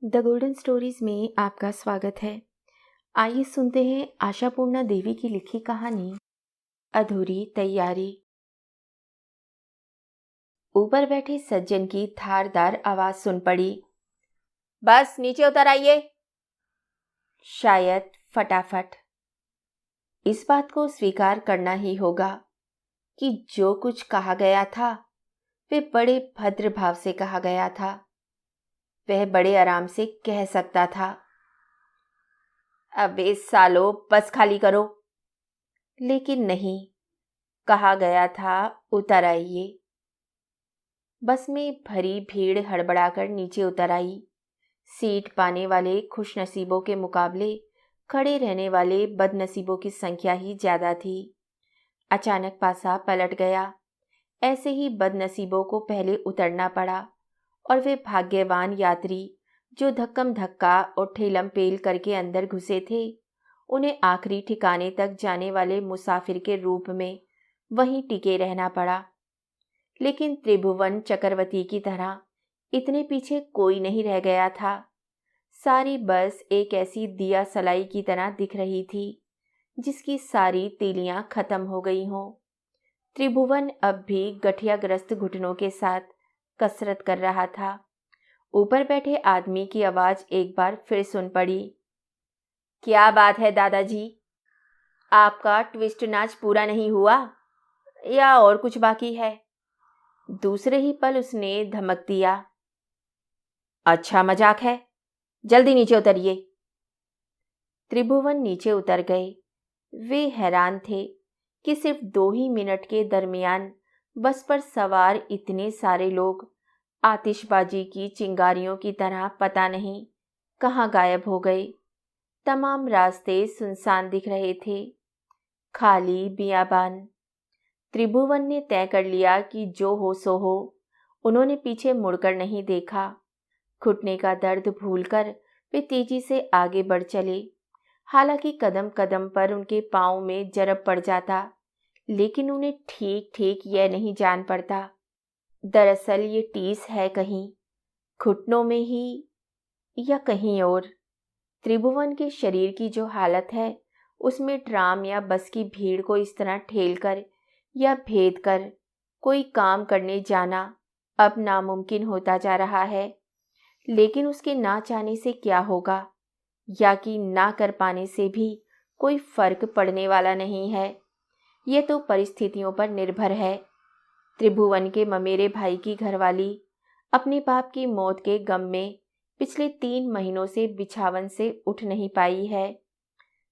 The golden stories में आपका स्वागत है। आइए सुनते हैं आशापूर्णा देवी की लिखी कहानी अधूरी तैयारी। ऊपर बैठे सज्जन की धारदार आवाज सुन पड़ी। बस नीचे उतर आइए। शायद फटाफट। इस बात को स्वीकार करना ही होगा कि जो कुछ कहा गया था वे बड़े भद्र भाव से कहा गया था। वह बड़े आराम से कह सकता था, अबे सालो बस खाली करो। लेकिन नहीं, कहा गया था उतर आइए। बस में भरी भीड़ हड़बड़ाकर नीचे उतर आई। सीट पाने वाले खुशनसीबों के मुकाबले खड़े रहने वाले बदनसीबों की संख्या ही ज्यादा थी। अचानक पासा पलट गया। ऐसे ही बदनसीबों को पहले उतरना पड़ा और वे भाग्यवान यात्री जो धक्कम धक्का और ठेलम पेल करके अंदर घुसे थे, उन्हें आखिरी ठिकाने तक जाने वाले मुसाफिर के रूप में वहीं टिके रहना पड़ा। लेकिन त्रिभुवन चक्रवर्ती की तरह इतने पीछे कोई नहीं रह गया था। सारी बस एक ऐसी दिया सलाई की तरह दिख रही थी जिसकी सारी तीलियां खत्म हो गई हों। त्रिभुवन अब भी गठियाग्रस्त घुटनों के साथ कसरत कर रहा था। ऊपर बैठे आदमी की आवाज एक बार फिर सुन पड़ी। क्या बात है दादाजी, आपका ट्विस्ट नाच पूरा नहीं हुआ या और कुछ बाकी है? दूसरे ही पल उसने धमक दिया। अच्छा मजाक है, जल्दी नीचे उतरिए। त्रिभुवन नीचे उतर गए। वे हैरान थे कि सिर्फ 2 ही मिनट के दरमियान बस पर सवार इतने सारे लोग आतिशबाजी की चिंगारियों की तरह पता नहीं कहाँ गायब हो गए। तमाम रास्ते सुनसान दिख रहे थे, खाली बियाबान। त्रिभुवन ने तय कर लिया कि जो हो सो हो। उन्होंने पीछे मुड़कर नहीं देखा। घुटने का दर्द भूलकर वे तेजी से आगे बढ़ चले। हालांकि कदम कदम पर उनके पांव में जरब पड़ जाता, लेकिन उन्हें ठीक ठीक यह नहीं जान पड़ता। दरअसल ये टीस है कहीं घुटनों में ही या कहीं और। त्रिभुवन के शरीर की जो हालत है, उसमें ट्राम या बस की भीड़ को इस तरह ठेलकर या भेद कर कोई काम करने जाना अब नामुमकिन होता जा रहा है। लेकिन उसके ना चाहने से क्या होगा, या कि ना कर पाने से भी कोई फर्क पड़ने वाला नहीं है। यह तो परिस्थितियों पर निर्भर है। त्रिभुवन के ममेरे भाई की घरवाली अपने बाप की मौत के गम में पिछले 3 महीनों से बिछावन से उठ नहीं पाई है,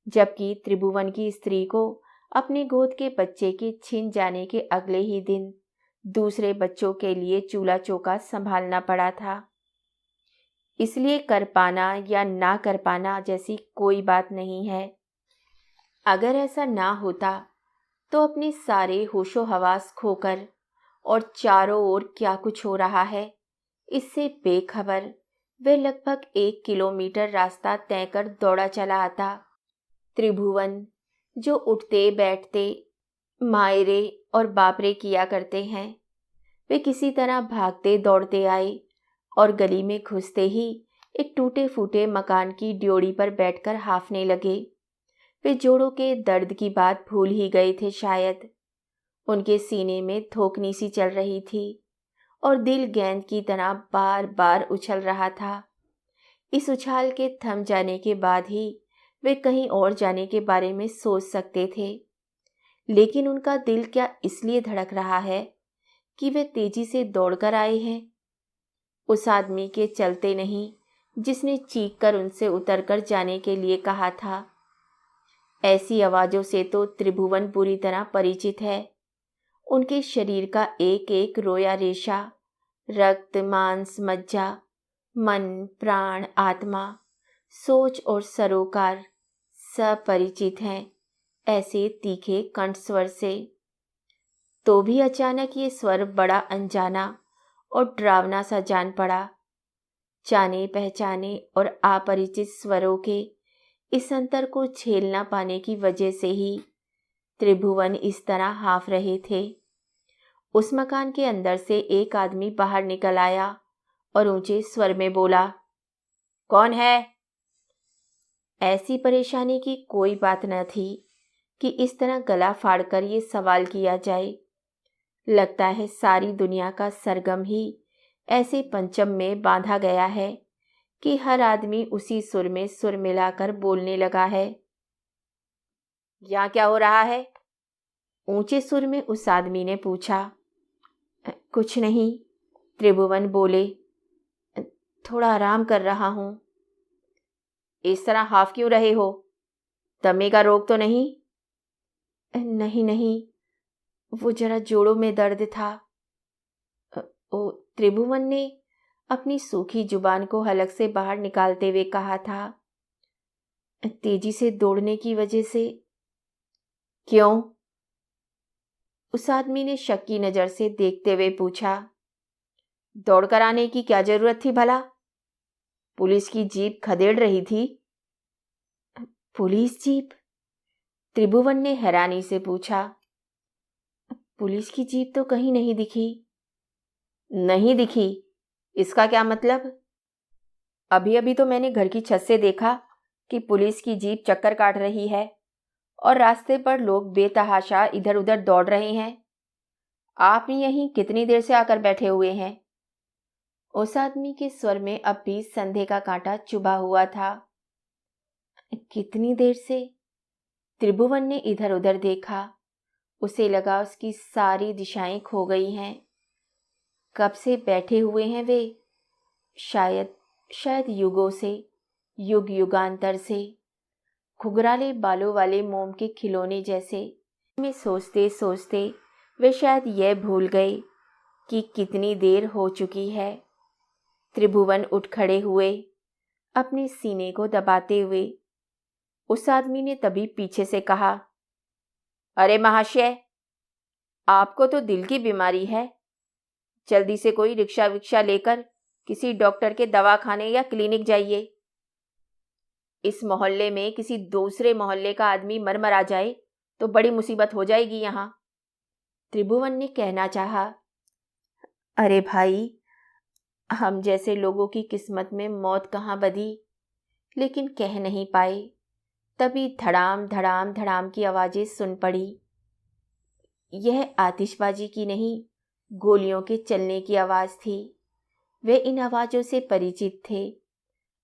जबकि त्रिभुवन की स्त्री को अपने गोद के बच्चे के छिन जाने के अगले ही दिन दूसरे बच्चों के लिए चूल्हा चौका संभालना पड़ा था। इसलिए कर पाना या ना कर पाना जैसी कोई बात नहीं है। अगर ऐसा ना होता तो अपने सारे होशो हवास खोकर और चारों ओर क्या कुछ हो रहा है इससे बेखबर वे लगभग 1 किलोमीटर रास्ता तय कर दौड़ा चला आता। त्रिभुवन जो उठते बैठते मायरे और बापरे किया करते हैं, वे किसी तरह भागते दौड़ते आए और गली में घुसते ही एक टूटे फूटे मकान की ड्योढ़ी पर बैठकर हांफने लगे। वे जोड़ों के दर्द की बात भूल ही गए थे शायद। उनके सीने में धोखनी सी चल रही थी और दिल गेंद की तरह बार बार उछल रहा था। इस उछाल के थम जाने के बाद ही वे कहीं और जाने के बारे में सोच सकते थे। लेकिन उनका दिल क्या इसलिए धड़क रहा है कि वे तेजी से दौड़कर आए हैं? उस आदमी के चलते नहीं जिसने चीख कर उनसे उतरकर जाने के लिए कहा था। ऐसी आवाजों से तो त्रिभुवन बुरी तरह परिचित है। उनके शरीर का एक एक रोया रेशा, रक्त मांस मज्जा, मन प्राण आत्मा, सोच और सरोकार सब परिचित हैं ऐसे तीखे कंठ स्वर से। तो भी अचानक ये स्वर बड़ा अनजाना और डरावना सा जान पड़ा। जाने पहचाने और अपरिचित स्वरों के इस अंतर को झेल ना पाने की वजह से ही त्रिभुवन इस तरह हाफ रहे थे। उस मकान के अंदर से एक आदमी बाहर निकल आया और ऊंचे स्वर में बोला, कौन है? ऐसी परेशानी की कोई बात न थी कि इस तरह गला फाड़कर ये सवाल किया जाए। लगता है सारी दुनिया का सरगम ही ऐसे पंचम में बांधा गया है कि हर आदमी उसी सुर में सुर मिलाकर बोलने लगा है। यहाँ क्या हो रहा है? ऊंचे सुर में उस आदमी ने पूछा। कुछ नहीं, त्रिभुवन बोले, थोड़ा आराम कर रहा हूं। इस तरह हाफ क्यों रहे हो? दमे का रोग तो नहीं? नहीं नहीं, वो जरा जोड़ों में दर्द था। ओ, त्रिभुवन ने अपनी सूखी जुबान को हलक से बाहर निकालते हुए कहा था। तेजी से दौड़ने की वजह से। क्यों? उस आदमी ने शक की नजर से देखते हुए पूछा। दौड़कर आने की क्या जरूरत थी भला? पुलिस की जीप खदेड़ रही थी। Police jeep? त्रिभुवन ने हैरानी से पूछा। पुलिस की जीप तो कहीं नहीं दिखी। नहीं दिखी? इसका क्या मतलब? अभी अभी तो मैंने घर की छत से देखा कि पुलिस की जीप चक्कर काट रही है और रास्ते पर लोग बेतहाशा इधर उधर दौड़ रहे हैं। आप यहीं कितनी देर से आकर बैठे हुए हैं? उस आदमी के स्वर में अब भी संदेह का कांटा चुभा हुआ था। कितनी देर से? त्रिभुवन ने इधर उधर देखा। उसे लगा उसकी सारी दिशाएं खो गई हैं। कब से बैठे हुए हैं वे? शायद युगों से, युग युगांतर से। घुघराले बालों वाले मोम के खिलौने जैसे। में सोचते सोचते वे शायद यह भूल गए कि कितनी देर हो चुकी है। त्रिभुवन उठ खड़े हुए, अपने सीने को दबाते हुए। उस आदमी ने तभी पीछे से कहा, अरे महाशय, आपको तो दिल की बीमारी है। जल्दी से कोई रिक्शा विक्शा लेकर किसी डॉक्टर के दवाखाने या क्लिनिक जाइए। इस मोहल्ले में किसी दूसरे मोहल्ले का आदमी मर आ जाए तो बड़ी मुसीबत हो जाएगी यहाँ। त्रिभुवन ने कहना चाहा। अरे भाई, हम जैसे लोगों की किस्मत में मौत कहाँ बधी, लेकिन कह नहीं पाए। तभी धड़ाम धड़ाम धड़ाम की आवाजें सुन पड़ी। यह आतिशबाजी की नहीं, गोलियों के चलने की आवाज थी। वे इन आवाजों से परिचित थे।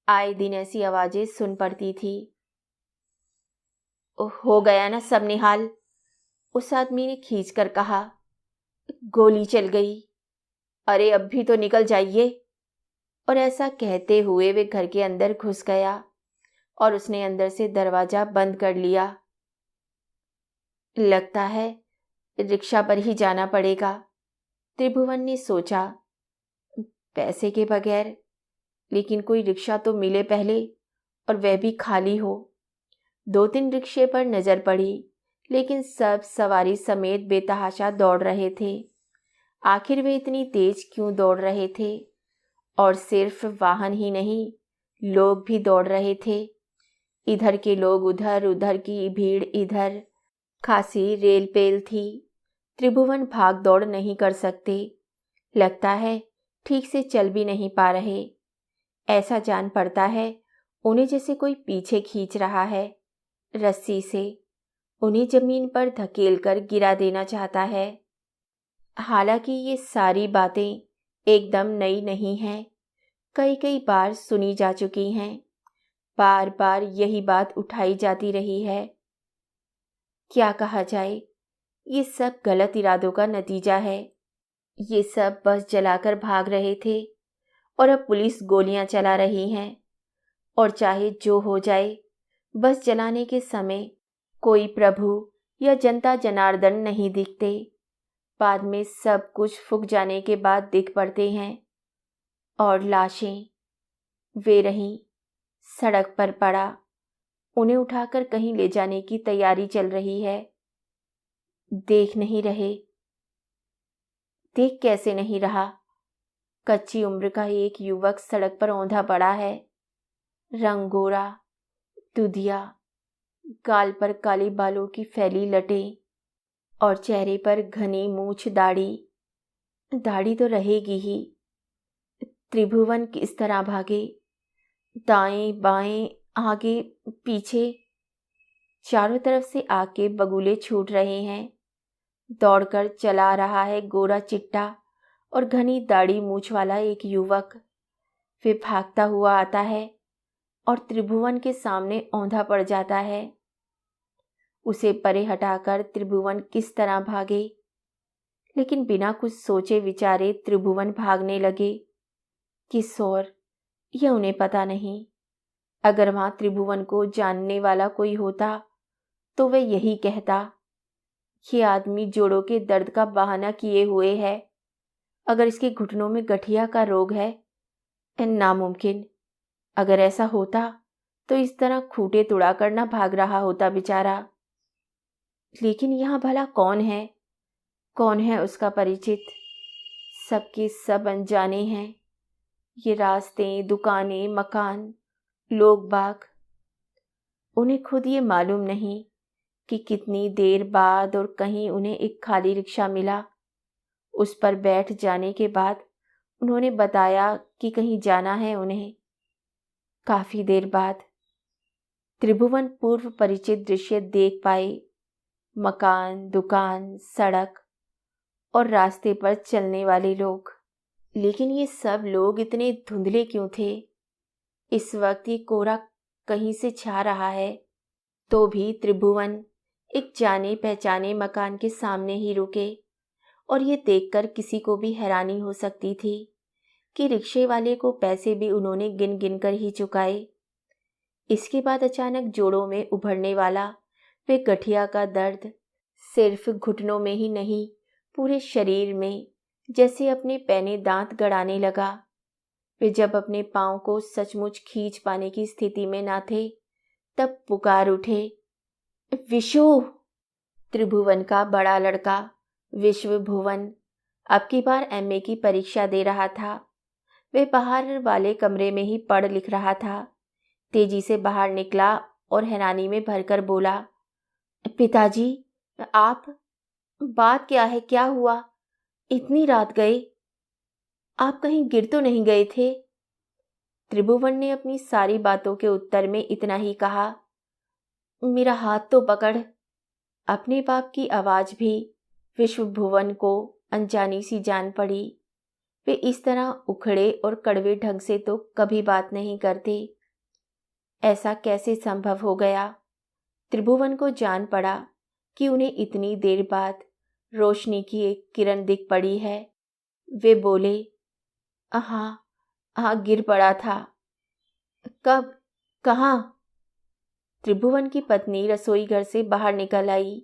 आए दिन ऐसी आवाजें सुन पड़ती थी। हो गया ना सब निहाल, उस आदमी ने खींचकर कहा। गोली चल गई। अरे अब भी तो निकल जाइए। और ऐसा कहते हुए वे घर के अंदर घुस गया और उसने अंदर से दरवाजा बंद कर लिया। लगता है रिक्शा पर ही जाना पड़ेगा, त्रिभुवन ने सोचा। पैसे के बगैर, लेकिन कोई रिक्शा तो मिले पहले, और वह भी खाली हो। 2-3 रिक्शे पर नजर पड़ी, लेकिन सब सवारी समेत बेतहाशा दौड़ रहे थे। आखिर वे इतनी तेज क्यों दौड़ रहे थे? और सिर्फ वाहन ही नहीं, लोग भी दौड़ रहे थे। इधर के लोग उधर, उधर की भीड़ इधर। खासी रेल पेल थी। त्रिभुवन भाग दौड़ नहीं कर सकते। लगता है ठीक से चल भी नहीं पा रहे। ऐसा जान पड़ता है उन्हें जैसे कोई पीछे खींच रहा है रस्सी से, उन्हें जमीन पर धकेलकर गिरा देना चाहता है। हालांकि ये सारी बातें एकदम नई नहीं हैं, कई कई बार सुनी जा चुकी हैं। बार बार यही बात उठाई जाती रही है। क्या कहा जाए, ये सब गलत इरादों का नतीजा है। ये सब बस जलाकर भाग रहे थे और अब पुलिस गोलियां चला रही हैं। और चाहे जो हो जाए, बस जलाने के समय कोई प्रभु या जनता जनार्दन नहीं दिखते। बाद में सब कुछ फूक जाने के बाद दिख पड़ते हैं। और लाशें, वे रहीं, सड़क पर पड़ा। उन्हें उठाकर कहीं ले जाने की तैयारी चल रही है। देख नहीं रहे? देख कैसे नहीं रहा? कच्ची उम्र का एक युवक सड़क पर औंधा पड़ा है। रंग गोरा, दुधिया, गाल पर काले बालों की फैली लटें और चेहरे पर घनी मूछ दाढ़ी। दाढ़ी तो रहेगी ही। त्रिभुवन किस तरह भागे? दाएं बाएं आगे पीछे चारों तरफ से आग के बगुले छूट रहे हैं। दौड़कर चला रहा है गोरा चिट्टा और घनी दाढ़ी मूछ वाला एक युवक। वे भागता हुआ आता है और त्रिभुवन के सामने औंधा पड़ जाता है। उसे परे हटाकर त्रिभुवन किस तरह भागे, लेकिन बिना कुछ सोचे विचारे त्रिभुवन भागने लगे। किस ओर यह उन्हें पता नहीं। अगर वहां त्रिभुवन को जानने वाला कोई होता तो वह यही कहता, ये आदमी जोड़ों के दर्द का बहाना किए हुए है। अगर इसके घुटनों में गठिया का रोग है, नामुमकिन। अगर ऐसा होता तो इस तरह खूंटे तुड़ा कर न भाग रहा होता बेचारा। लेकिन यहाँ भला कौन है? कौन है उसका परिचित? सबके सब अनजाने हैं। ये रास्ते, दुकानें, मकान, लोग बाग, उन्हें खुद ये मालूम नहीं कि कितनी देर बाद और कहीं उन्हें एक खाली रिक्शा मिला। उस पर बैठ जाने के बाद उन्होंने बताया कि कहीं जाना है उन्हें। काफी देर बाद त्रिभुवन पूर्व परिचित दृश्य देख पाए। मकान, दुकान, सड़क और रास्ते पर चलने वाले लोग। लेकिन ये सब लोग इतने धुंधले क्यों थे? इस वक्त ये कोहरा कहीं से छा रहा है, तो भी त्रिभुवन एक जाने पहचाने मकान के सामने ही रुके। और ये देखकर किसी को भी हैरानी हो सकती थी कि रिक्शे वाले को पैसे भी उन्होंने गिन गिन कर ही चुकाए। इसके बाद अचानक जोड़ों में उभरने वाला वे गठिया का दर्द सिर्फ घुटनों में ही नहीं, पूरे शरीर में जैसे अपने पैने दांत गड़ाने लगा। वे जब अपने पांव को सचमुच खींच पाने की स्थिति में ना थे, तब पुकार उठे, विशु। त्रिभुवन का बड़ा लड़का विश्व भुवन अब की बार एमए की परीक्षा दे रहा था। वे बाहर वाले कमरे में ही पढ़ लिख रहा था। तेजी से बाहर निकला और हैरानी में भरकर बोला, पिताजी, आप? बात क्या है? क्या हुआ? इतनी रात गए? आप कहीं गिर तो नहीं गए थे? त्रिभुवन ने अपनी सारी बातों के उत्तर में इतना ही कहा, मेरा हाथ तो पकड़। अपने बाप की आवाज भी विश्व भुवन को अनजानी सी जान पड़ी। वे इस तरह उखड़े और कड़वे ढंग से तो कभी बात नहीं करते। ऐसा कैसे संभव हो गया? त्रिभुवन को जान पड़ा कि उन्हें इतनी देर बाद रोशनी की एक किरण दिख पड़ी है। वे बोले, हाँ हाँ, गिर पड़ा था। कब? कहाँ? त्रिभुवन की पत्नी रसोई घर से बाहर निकल आई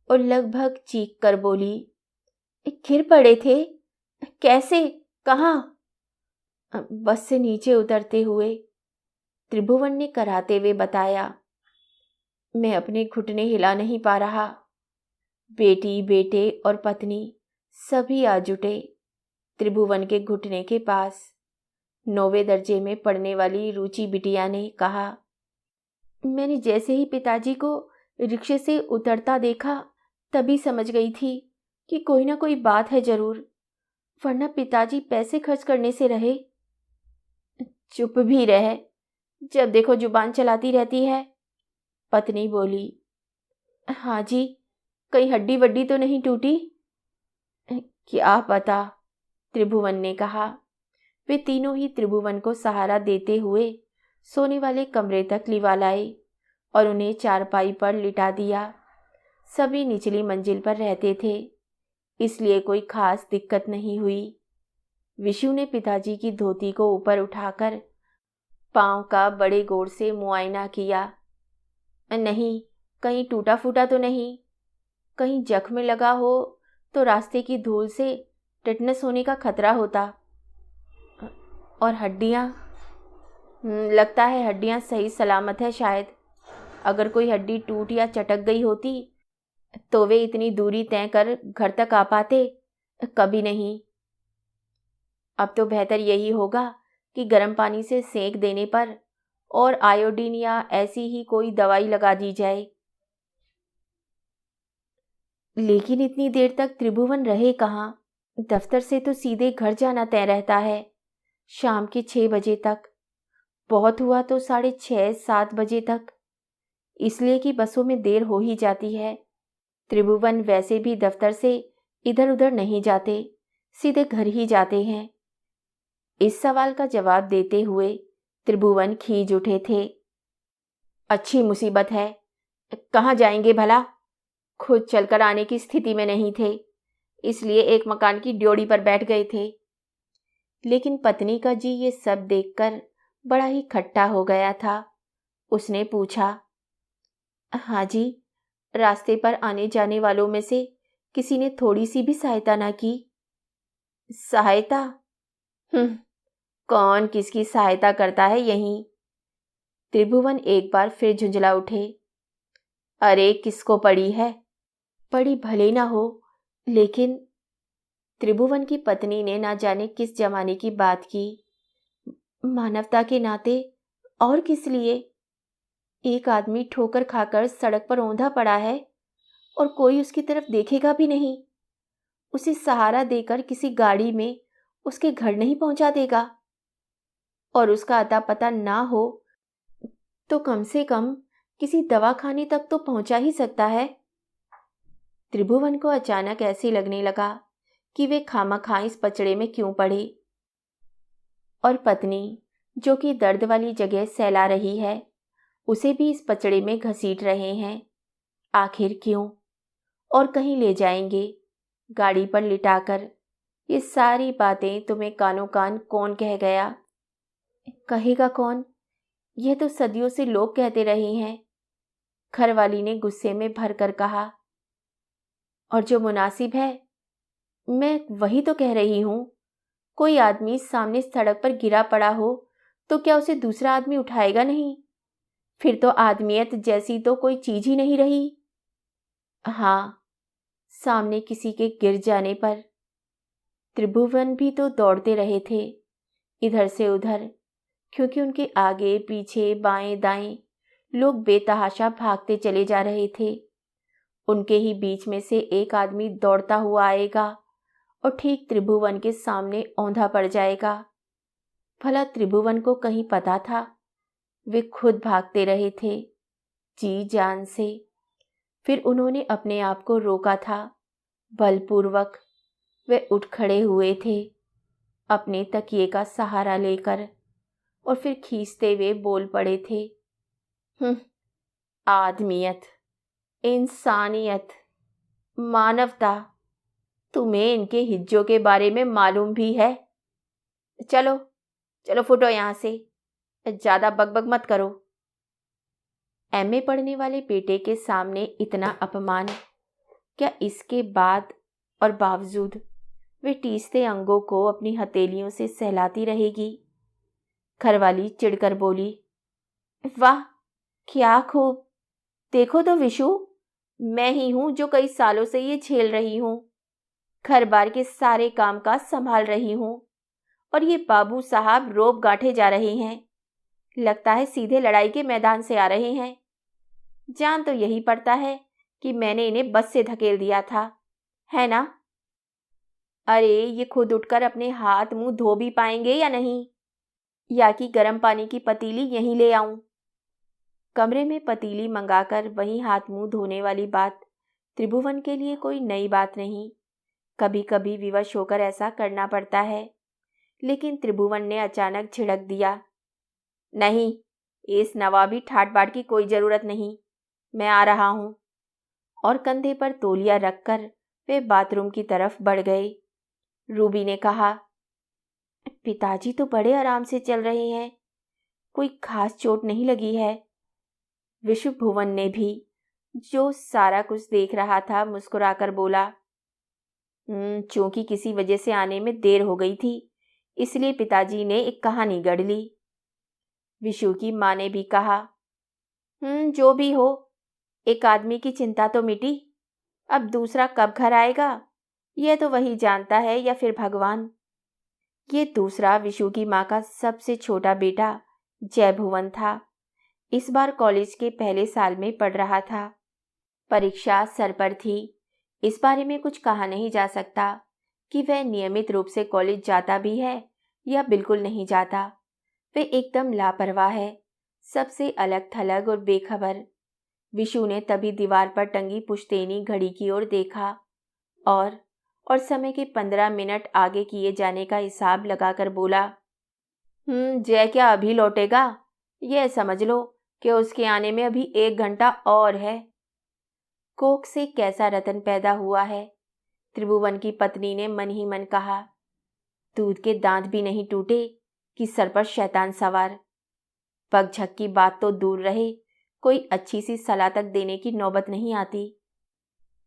और लगभग चीख कर बोली, गिर पड़े थे? कैसे? कहाँ? बस से नीचे उतरते हुए, त्रिभुवन ने कराते हुए बताया। मैं अपने घुटने हिला नहीं पा रहा। बेटी, बेटे और पत्नी सभी आ जुटे त्रिभुवन के घुटने के पास। 9वें दर्जे में पढ़ने वाली रुचि बिटिया ने कहा, मैंने जैसे ही पिताजी को रिक्शे से उतरता देखा, तभी समझ गई थी कि कोई ना कोई बात है जरूर, वरना पिताजी पैसे खर्च करने से रहे। चुप भी रहे, जब देखो जुबान चलाती रहती है, पत्नी बोली। हाँ जी, कहीं हड्डी वड्डी तो नहीं टूटी? क्या पता, त्रिभुवन ने कहा। वे तीनों ही त्रिभुवन को सहारा देते हुए सोने वाले कमरे तक लिवा लाए और उन्हें चारपाई पर लिटा दिया। सभी निचली मंजिल पर रहते थे, इसलिए कोई खास दिक्कत नहीं हुई। विशु ने पिताजी की धोती को ऊपर उठाकर पांव का बड़े गौर से मुआयना किया। नहीं, कहीं टूटा फूटा तो नहीं? कहीं जख्म लगा हो तो रास्ते की धूल से टेटनस होने का खतरा होता। और हड्डियां? लगता है हड्डियां सही सलामत है शायद। अगर कोई हड्डी टूट या चटक गई होती तो वे इतनी दूरी तय कर घर तक आ पाते? कभी नहीं। अब तो बेहतर यही होगा कि गर्म पानी से सेंक देने पर और आयोडीन या ऐसी ही कोई दवाई लगा दी जाए। लेकिन इतनी देर तक त्रिभुवन रहे कहाँ? दफ्तर से तो सीधे घर जाना तय रहता है, शाम के 6 बजे तक। बहुत हुआ तो 6:30-7 बजे तक, इसलिए कि बसों में देर हो ही जाती है। त्रिभुवन वैसे भी दफ्तर से इधर उधर नहीं जाते, सीधे घर ही जाते हैं। इस सवाल का जवाब देते हुए त्रिभुवन खींच उठे थे। अच्छी मुसीबत है, कहाँ जाएंगे भला? खुद चलकर आने की स्थिति में नहीं थे, इसलिए एक मकान की ड्योढ़ी पर बैठ गए थे। लेकिन पत्नी का जी ये सब देखकर बड़ा ही खट्टा हो गया था। उसने पूछा, हाँ जी, रास्ते पर आने जाने वालों में से किसी ने थोड़ी सी भी सहायता ना की? सहायता? कौन किसकी सहायता करता है यहीं? त्रिभुवन एक बार फिर झुंझला उठे। अरे किसको पड़ी है? पड़ी भले ना हो, लेकिन त्रिभुवन की पत्नी ने ना जाने किस जमाने की बात की। मानवता के नाते और किस लिए? एक आदमी ठोकर खाकर सड़क पर औंधा पड़ा है और कोई उसकी तरफ देखेगा भी नहीं। उसे सहारा देकर किसी गाड़ी में उसके घर नहीं पहुंचा देगा, और उसका अता पता ना हो तो कम से कम किसी दवाखाने तक तो पहुंचा ही सकता है। त्रिभुवन को अचानक ऐसे लगने लगा कि वे खामखा इस पचड़े में क्यों पड़े, और पत्नी जो कि दर्द वाली जगह सहला रही है, उसे भी इस पचड़े में घसीट रहे हैं। आखिर क्यों? और कहीं ले जाएंगे गाड़ी पर लिटाकर। ये सारी बातें तुम्हें कानों कान कौन कह गया? कहेगा कौन? यह तो सदियों से लोग कहते रहे हैं, घरवाली ने गुस्से में भरकर कहा। और जो मुनासिब है, मैं वही तो कह रही हूं। कोई आदमी सामने सड़क पर गिरा पड़ा हो तो क्या उसे दूसरा आदमी उठाएगा नहीं? फिर तो आदमियत जैसी तो कोई चीज ही नहीं रही। हाँ, सामने किसी के गिर जाने पर त्रिभुवन भी तो दौड़ते रहे थे, इधर से उधर, क्योंकि उनके आगे पीछे बाएं दाएं लोग बेतहाशा भागते चले जा रहे थे। उनके ही बीच में से एक आदमी दौड़ता हुआ आएगा और ठीक त्रिभुवन के सामने औंधा पड़ जाएगा। भला त्रिभुवन को कहीं पता था? वे खुद भागते रहे थे जी जान से। फिर उन्होंने अपने आप को रोका था बलपूर्वक। वे उठ खड़े हुए थे अपने तकिए का सहारा लेकर, और फिर खींचते हुए बोल पड़े थे, आदमियत, इंसानियत, मानवता, तुम्हें इनके हिज्जों के बारे में मालूम भी है? चलो चलो फुटो यहां से, ज्यादा बकबक मत करो। एमए पढ़ने वाले बेटे के सामने इतना अपमान, क्या इसके बाद और बावजूद वे टीसते अंगों को अपनी हथेलियों से सहलाती रहेगी? घरवाली चिढ़कर बोली, वाह क्या खूब, देखो तो विशु, मैं ही हूं जो कई सालों से ये झेल रही हूं। घर बार के सारे काम काज संभाल रही हूं, और ये बाबू साहब रोब गांठे जा रहे हैं। लगता है सीधे लड़ाई के मैदान से आ रहे हैं। जान तो यही पड़ता है कि मैंने इन्हें बस से धकेल दिया था, है ना? अरे ये खुद उठकर अपने हाथ मुंह धो भी पाएंगे या नहीं? या कि गर्म पानी की पतीली यहीं ले आऊं? कमरे में पतीली मंगाकर वहीं हाथ मुंह धोने वाली बात त्रिभुवन के लिए कोई नई बात नहीं। कभी कभी विवश होकर ऐसा करना पड़ता है। लेकिन त्रिभुवन ने अचानक झिड़क दिया, नहीं, इस नवाबी ठाट बाट की कोई जरूरत नहीं, मैं आ रहा हूं। और कंधे पर तौलिया रखकर वे बाथरूम की तरफ बढ़ गए। रूबी ने कहा, पिताजी तो बड़े आराम से चल रहे हैं, कोई खास चोट नहीं लगी है। विश्व भुवन ने भी, जो सारा कुछ देख रहा था, मुस्कुराकर बोला, चूंकि किसी वजह से आने में देर हो गई थी, इसलिए पिताजी ने एक कहानी गढ़ ली। विशु की माँ ने भी कहा, जो भी हो, एक आदमी की चिंता तो मिटी, अब दूसरा कब घर आएगा यह तो वही जानता है, या फिर भगवान। ये दूसरा विशु की माँ का सबसे छोटा बेटा जय भुवन था। इस बार कॉलेज के पहले साल में पढ़ रहा था। परीक्षा सर पर थी। इस बारे में कुछ कहा नहीं जा सकता कि वह नियमित रूप से कॉलेज जाता भी है या बिल्कुल नहीं जाता। वे एकदम लापरवाह है, सबसे अलग थलग और बेखबर। विशु ने तभी दीवार पर टंगी पुश्तैनी घड़ी की ओर देखा और समय के 15 मिनट आगे किए जाने का हिसाब लगाकर बोला, जय क्या अभी लौटेगा? यह समझ लो कि उसके आने में अभी 1 घंटा और है। कोख से कैसा रतन पैदा हुआ है, त्रिभुवन की पत्नी ने मन ही मन कहा। दूध के दांत भी नहीं टूटे कि सर पर शैतान सवार। पगझक की बात तो दूर रहे, कोई अच्छी सी सलाह तक देने की नौबत नहीं आती।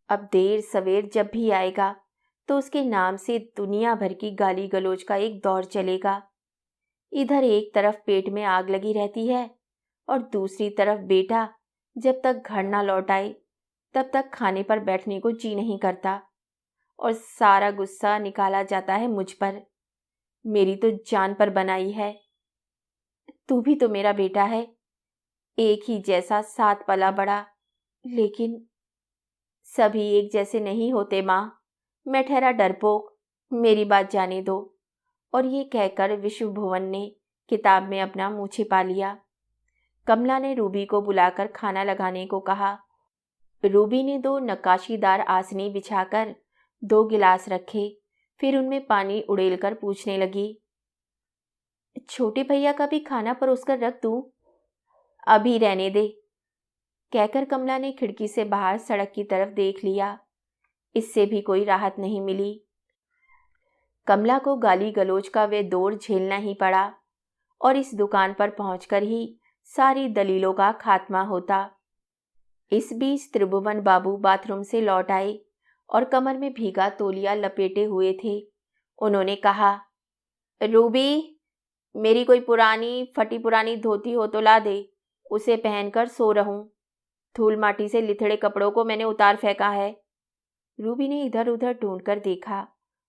अब देर सवेर जब भी आएगा तो उसके नाम से दुनिया भर की गाली गलौज का एक दौर चलेगा। इधर एक तरफ पेट में आग लगी रहती है और दूसरी तरफ बेटा जब तक घर ना लौट आए तब तक खाने पर बैठने को जी नहीं करता, और सारा गुस्सा निकाला जाता है मुझ पर। मेरी तो जान पर बनाई है। तू भी तो मेरा बेटा है, एक ही जैसा साथ पला बड़ा, लेकिन सभी एक जैसे नहीं होते माँ। मैं ठहरा डरपोक, मेरी बात जाने दो। और ये कहकर विश्वभुवन ने किताब में अपना मुंह छिपा लिया। कमला ने रूबी को बुलाकर खाना लगाने को कहा। रूबी ने 2 नक्काशीदार आसनी बिछाकर 2 गिलास रखे, फिर उनमें पानी उड़ेलकर पूछने लगी, छोटे भैया का भी खाना परोसकर रख दूं? अभी रहने दे, कहकर कमला ने खिड़की से बाहर सड़क की तरफ देख लिया। इससे भी कोई राहत नहीं मिली। कमला को गाली गलौज का वे दौर झेलना ही पड़ा, और इस दुकान पर पहुंचकर ही सारी दलीलों का खात्मा होता। इस बीच त्रिभुवन बाबू बाथरूम से लौट आए और कमर में भीगा तौलिया लपेटे हुए थे। उन्होंने कहा, रूबी, मेरी कोई पुरानी फटी पुरानी धोती हो तो ला दे, उसे पहनकर सो रहूं। धूल माटी से लिथड़े कपड़ों को मैंने उतार फेंका है। रूबी ने इधर उधर ढूंढकर देखा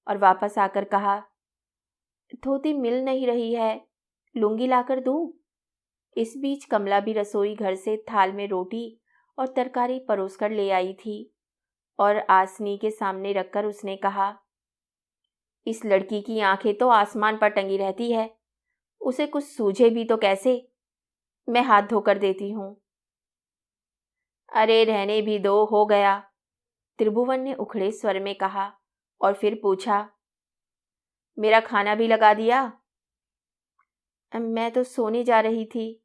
और वापस आकर कहा, धोती मिल नहीं रही है, लुंगी लाकर दूं? इस बीच कमला भी रसोई घर से थाल में रोटी और तरकारी परोसकर ले आई थी, और आसनी के सामने रखकर उसने कहा, इस लड़की की आंखें तो आसमान पर टंगी रहती है, उसे कुछ सूझे भी तो कैसे? मैं हाथ धोकर देती हूं। अरे रहने भी दो, हो गया, त्रिभुवन ने उखड़े स्वर में कहा, और फिर पूछा, मेरा खाना भी लगा दिया? मैं तो सोने जा रही थी।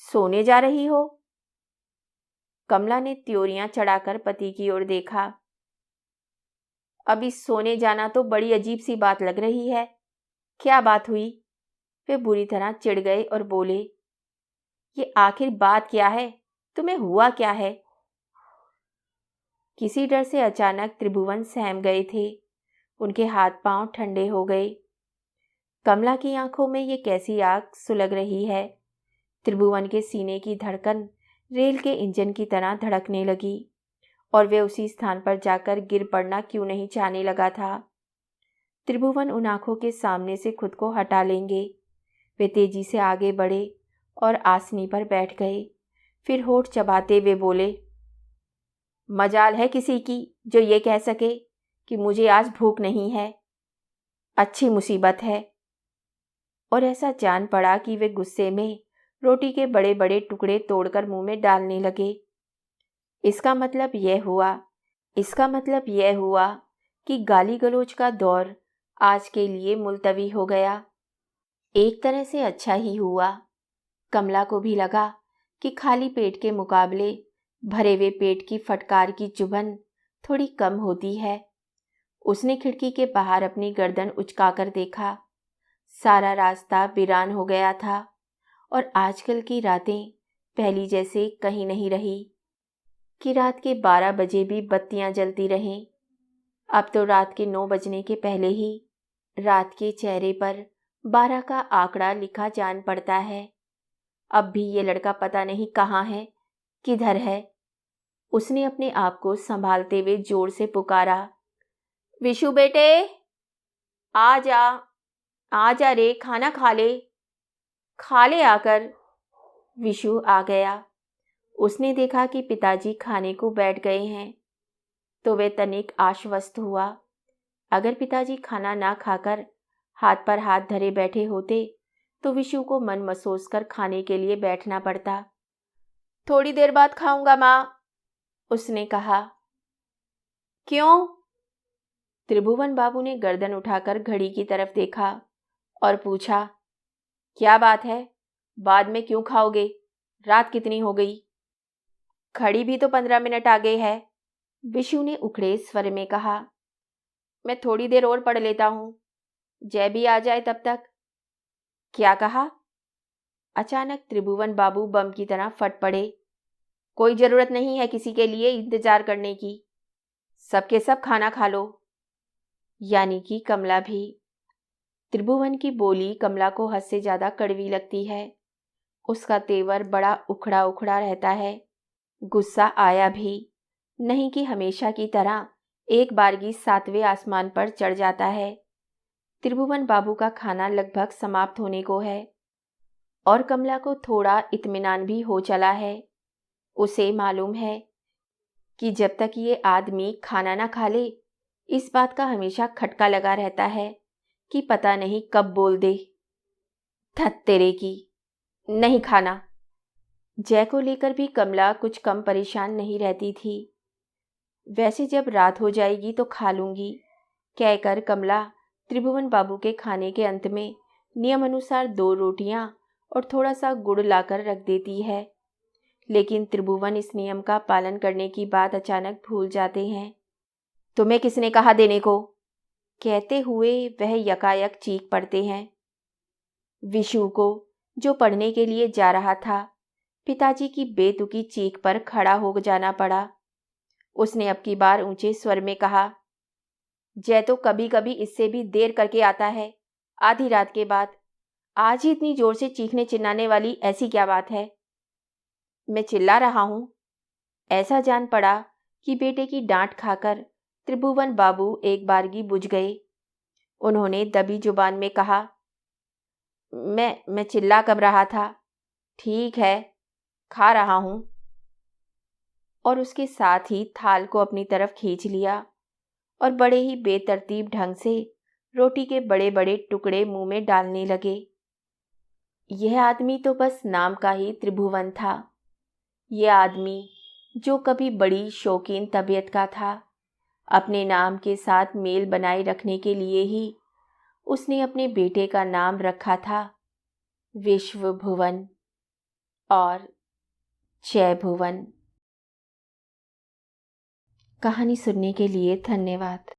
सोने जा रही हो? कमला ने त्योरियां चढ़ाकर पति की ओर देखा। अभी सोने जाना तो बड़ी अजीब सी बात लग रही है। क्या बात हुई? वे बुरी तरह चिढ़ गए और बोले, ये आखिर बात क्या है? तुम्हें हुआ क्या है? किसी डर से अचानक त्रिभुवन सहम गए थे। उनके हाथ पांव ठंडे हो गए। कमला की आंखों में ये कैसी आग सुलग रही है? त्रिभुवन के सीने की धड़कन रेल के इंजन की तरह धड़कने लगी, और वे उसी स्थान पर जाकर गिर पड़ना क्यों नहीं चाहने लगा था। त्रिभुवन उन आंखों के सामने से खुद को हटा लेंगे। वे तेजी से आगे बढ़े और आसनी पर बैठ गए। फिर होठ चबाते हुए बोले, मजाल है किसी की जो ये कह सके कि मुझे आज भूख नहीं है। अच्छी मुसीबत है। और ऐसा जान पड़ा कि वे गुस्से में रोटी के बड़े बड़े टुकड़े तोड़कर मुंह में डालने लगे। इसका मतलब यह हुआ कि गाली गलौज का दौर आज के लिए मुलतवी हो गया। एक तरह से अच्छा ही हुआ। कमला को भी लगा कि खाली पेट के मुकाबले भरे हुए पेट की फटकार की चुभन थोड़ी कम होती है। उसने खिड़की के बाहर अपनी गर्दन उचकाकर देखा। सारा रास्ता वीरान हो गया था, और आजकल की रातें पहली जैसे कहीं नहीं रही कि रात के 12 बजे भी बत्तियां जलती रहें। अब तो रात के 9 बजने के पहले ही रात के चेहरे पर 12 का आंकड़ा लिखा जान पड़ता है। अब भी ये लड़का पता नहीं कहाँ है, किधर है। उसने अपने आप को संभालते हुए जोर से पुकारा, विशु बेटे, आ जा रे, खाना खा ले आकर। विशु आ गया। उसने देखा कि पिताजी खाने को बैठ गए हैं, तो वे तनिक आश्वस्त हुआ। अगर पिताजी खाना ना खाकर हाथ पर हाथ धरे बैठे होते तो विशु को मन मसोस कर खाने के लिए बैठना पड़ता। थोड़ी देर बाद खाऊंगा माँ, उसने कहा। क्यों? त्रिभुवन बाबू ने गर्दन उठाकर घड़ी की तरफ देखा और पूछा, क्या बात है, बाद में क्यों खाओगे? रात कितनी हो गई? घड़ी भी तो 15 मिनट आ गई है, विशु ने उखड़े स्वर में कहा। मैं थोड़ी देर और पढ़ लेता हूँ, जय भी आ जाए तब तक। क्या कहा? अचानक त्रिभुवन बाबू बम की तरह फट पड़े। कोई जरूरत नहीं है किसी के लिए इंतजार करने की, सबके सब खाना खा लो। यानी कि कमला भी। त्रिभुवन की बोली कमला को हद से ज्यादा कड़वी लगती है। उसका तेवर बड़ा उखड़ा उखड़ा रहता है। गुस्सा आया भी, नहीं कि हमेशा की तरह एक बारगी 7वें आसमान पर चढ़ जाता है। त्रिभुवन बाबू का खाना लगभग समाप्त होने को है और कमला को थोड़ा इत्मीनान भी हो चला है। उसे मालूम है कि जब तक ये आदमी खाना ना खा ले, इस बात का हमेशा खटका लगा रहता है कि पता नहीं कब बोल दे, धत तेरे की, नहीं खाना। जय को लेकर भी कमला कुछ कम परेशान नहीं रहती थी। वैसे जब रात हो जाएगी तो खा लूंगी, कहकर कमला त्रिभुवन बाबू के खाने के अंत में नियम अनुसार 2 रोटियां और थोड़ा सा गुड़ लाकर रख देती है। लेकिन त्रिभुवन इस नियम का पालन करने की बात अचानक भूल जाते हैं। तुम्हें किसने कहा देने को? कहते हुए वह यकायक चीख पड़ते हैं। विशु को, जो पढ़ने के लिए जा रहा था, पिताजी की बेतुकी चीख पर खड़ा हो जाना पड़ा। उसने अब की बार ऊंचे स्वर में कहा, जय तो कभी कभी इससे भी देर करके आता है, आधी रात के बाद। आज ही इतनी जोर से चीखने चिल्लाने वाली ऐसी क्या बात है? मैं चिल्ला रहा हूं। ऐसा जान पड़ा कि बेटे की डांट खाकर त्रिभुवन बाबू एक बारगी बुझ गए। उन्होंने दबी जुबान में कहा, मैं चिल्ला कब रहा था? ठीक है, खा रहा हूं। और उसके साथ ही थाल को अपनी तरफ खींच लिया और बड़े ही बेतरतीब ढंग से रोटी के बड़े बड़े टुकड़े मुंह में डालने लगे। यह आदमी तो बस नाम का ही त्रिभुवन था। यह आदमी जो कभी बड़ी शौकीन तबीयत का था, अपने नाम के साथ मेल बनाए रखने के लिए ही उसने अपने बेटे का नाम रखा था विश्व भुवन और जय भुवन। कहानी सुनने के लिए धन्यवाद।